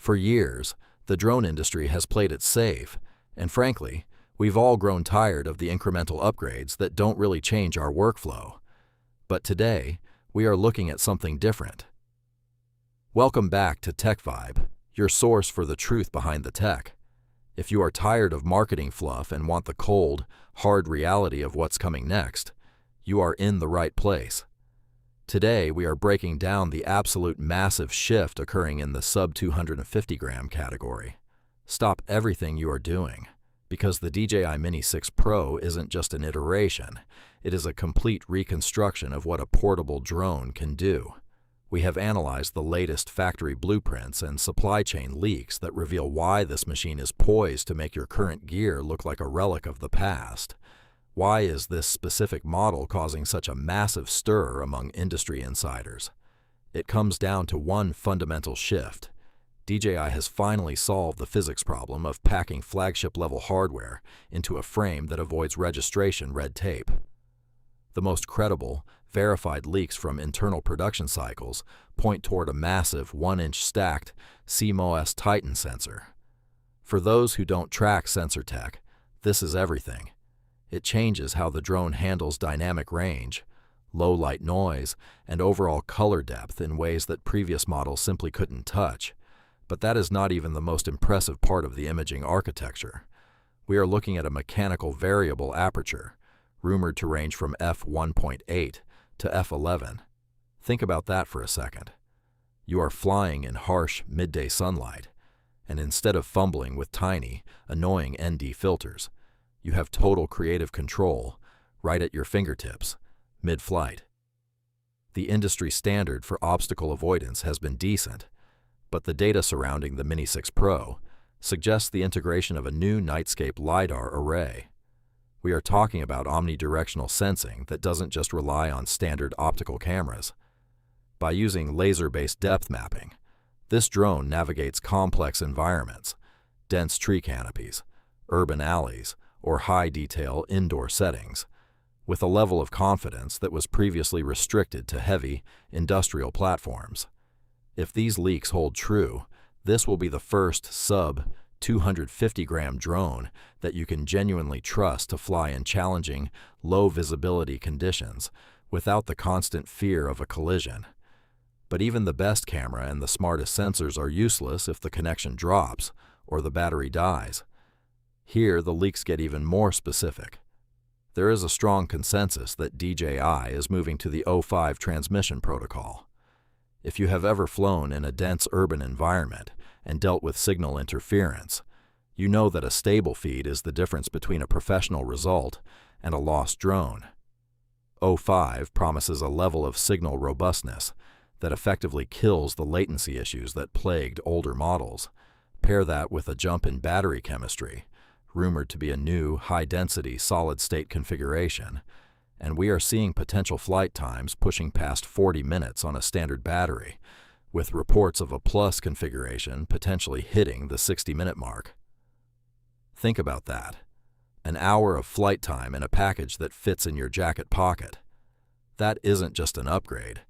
For years, the drone industry has played it safe, and frankly, we've all grown tired of the incremental upgrades that don't really change our workflow. But today, we are looking at something different. Welcome back to TechVibe, your source for the truth behind the tech. If you are tired of marketing fluff and want the cold, hard reality of what's coming next, you are in the right place. Today, we are breaking down the absolute massive shift occurring in the sub-250-gram category. Stop everything you are doing, because the DJI Mini 6 Pro isn't just an iteration, it is a complete reconstruction of what a portable drone can do. We have analyzed the latest factory blueprints and supply chain leaks that reveal why this machine is poised to make your current gear look like a relic of the past. Why is this specific model causing such a massive stir among industry insiders? It comes down to one fundamental shift. DJI has finally solved the physics problem of packing flagship-level hardware into a frame that avoids registration red tape. The most credible, verified leaks from internal production cycles point toward a massive 1-inch stacked CMOS Titan sensor. For those who don't track sensor tech, this is everything. It changes how the drone handles dynamic range, low light noise, and overall color depth in ways that previous models simply couldn't touch. But that is not even the most impressive part of the imaging architecture. We are looking at a mechanical variable aperture, rumored to range from f1.8 to f11. Think about that for a second. You are flying in harsh midday sunlight, and instead of fumbling with tiny, annoying ND filters, you have total creative control right at your fingertips, mid-flight. The industry standard for obstacle avoidance has been decent, but the data surrounding the Mini 6 Pro suggests the integration of a new Nightscape LiDAR array. We are talking about omnidirectional sensing that doesn't just rely on standard optical cameras. By using laser-based depth mapping, this drone navigates complex environments, dense tree canopies, urban alleys, or high-detail indoor settings, with a level of confidence that was previously restricted to heavy, industrial platforms. If these leaks hold true, this will be the first sub-250-gram drone that you can genuinely trust to fly in challenging, low-visibility conditions without the constant fear of a collision. But even the best camera and the smartest sensors are useless if the connection drops or the battery dies. Here, the leaks get even more specific. There is a strong consensus that DJI is moving to the O5 transmission protocol. If you have ever flown in a dense urban environment and dealt with signal interference, you know that a stable feed is the difference between a professional result and a lost drone. O5 promises a level of signal robustness that effectively kills the latency issues that plagued older models. Pair that with a jump in battery chemistry, rumored to be a new, high-density, solid-state configuration, and we are seeing potential flight times pushing past 40 minutes on a standard battery, with reports of a Plus configuration potentially hitting the 60-minute mark. Think about that. An hour of flight time in a package that fits in your jacket pocket. That isn't just an upgrade.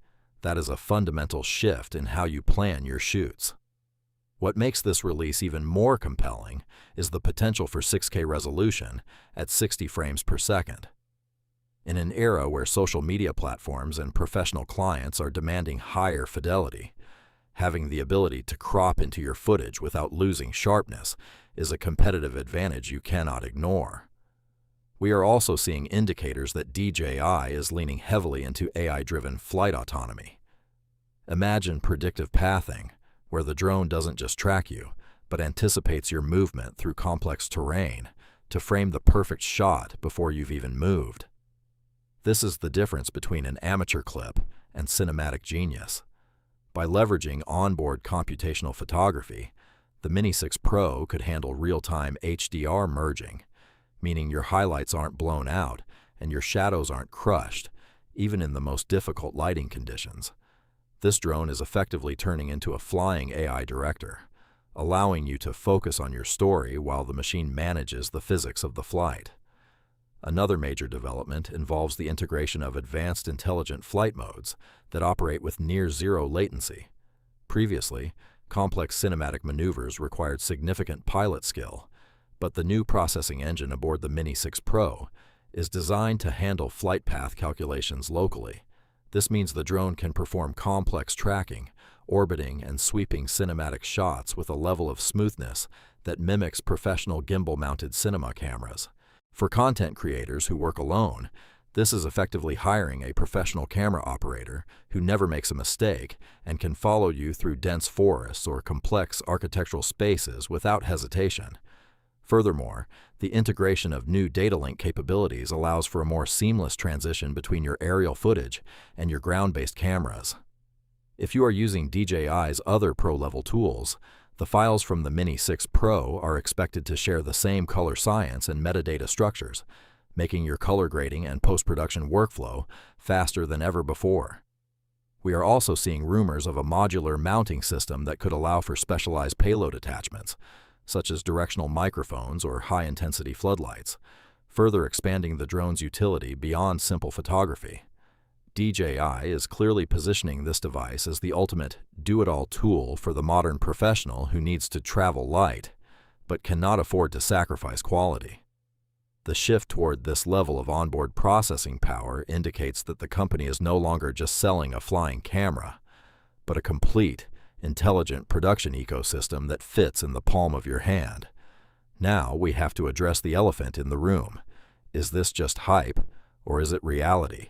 That is a fundamental shift in how you plan your shoots. What makes this release even more compelling is the potential for 6K resolution at 60 frames per second. In an era where social media platforms and professional clients are demanding higher fidelity, having the ability to crop into your footage without losing sharpness is a competitive advantage you cannot ignore. We are also seeing indicators that DJI is leaning heavily into AI-driven flight autonomy. Imagine predictive pathing, where the drone doesn't just track you, but anticipates your movement through complex terrain to frame the perfect shot before you've even moved. This is the difference between an amateur clip and cinematic genius. By leveraging onboard computational photography, the Mini 6 Pro could handle real-time HDR merging, meaning your highlights aren't blown out and your shadows aren't crushed, even in the most difficult lighting conditions. This drone is effectively turning into a flying AI director, allowing you to focus on your story while the machine manages the physics of the flight. Another major development involves the integration of advanced intelligent flight modes that operate with near-zero latency. Previously, Complex cinematic maneuvers required significant pilot skill, but the new processing engine aboard the Mini 6 Pro is designed to handle flight path calculations locally. This means the drone can perform complex tracking, orbiting, and sweeping cinematic shots with a level of smoothness that mimics professional gimbal-mounted cinema cameras. For content creators who work alone, this is effectively hiring a professional camera operator who never makes a mistake and can follow you through dense forests or complex architectural spaces without hesitation. Furthermore, the integration of new data link capabilities allows for a more seamless transition between your aerial footage and your ground-based cameras. If you are using DJI's other pro-level tools, the files from the Mini 6 Pro are expected to share the same color science and metadata structures, making your color grading and post-production workflow faster than ever before. We are also seeing rumors of a modular mounting system that could allow for specialized payload attachments, such as directional microphones or high-intensity floodlights, further expanding the drone's utility beyond simple photography. DJI is clearly positioning this device as the ultimate do-it-all tool for the modern professional who needs to travel light, but cannot afford to sacrifice quality. The shift toward this level of onboard processing power indicates that the company is no longer just selling a flying camera, but a complete, intelligent production ecosystem that fits in the palm of your hand. Now we have to address the elephant in the room. Is this just hype, or is it reality?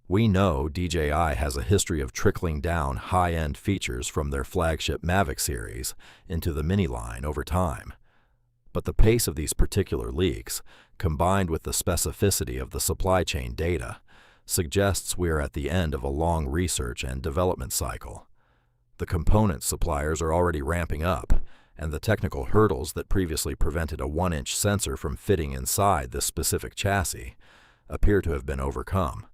We know DJI has a history of trickling down high-end features from their flagship Mavic series into the Mini line over time. But the pace of these particular leaks, combined with the specificity of the supply chain data, suggests we are at the end of a long research and development cycle. The component suppliers are already ramping up, and the technical hurdles that previously prevented a 1-inch sensor from fitting inside this specific chassis appear to have been overcome.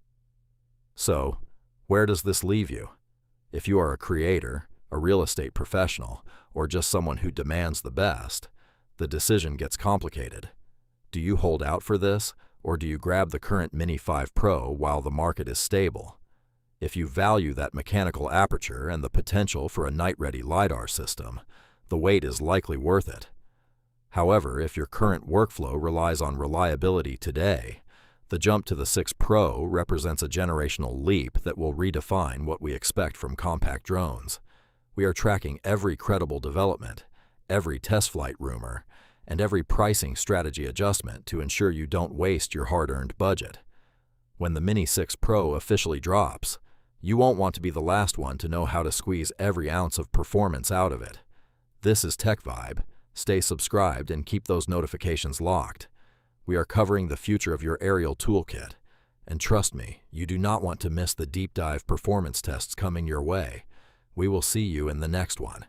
So, where does this leave you? If you are a creator, a real estate professional, or just someone who demands the best, the decision gets complicated. Do you hold out for this, or do you grab the current Mini 5 Pro while the market is stable? If you value that mechanical aperture and the potential for a night-ready LiDAR system, the wait is likely worth it. However, if your current workflow relies on reliability today, the jump to the 6 Pro represents a generational leap that will redefine what we expect from compact drones. We are tracking every credible development, every test flight rumor, and every pricing strategy adjustment to ensure you don't waste your hard-earned budget. When the Mini 6 Pro officially drops, you won't want to be the last one to know how to squeeze every ounce of performance out of it. This is TechVibe. Stay subscribed and keep those notifications locked. We are covering the future of your aerial toolkit, and trust me, you do not want to miss the deep dive performance tests coming your way. We will see you in the next one.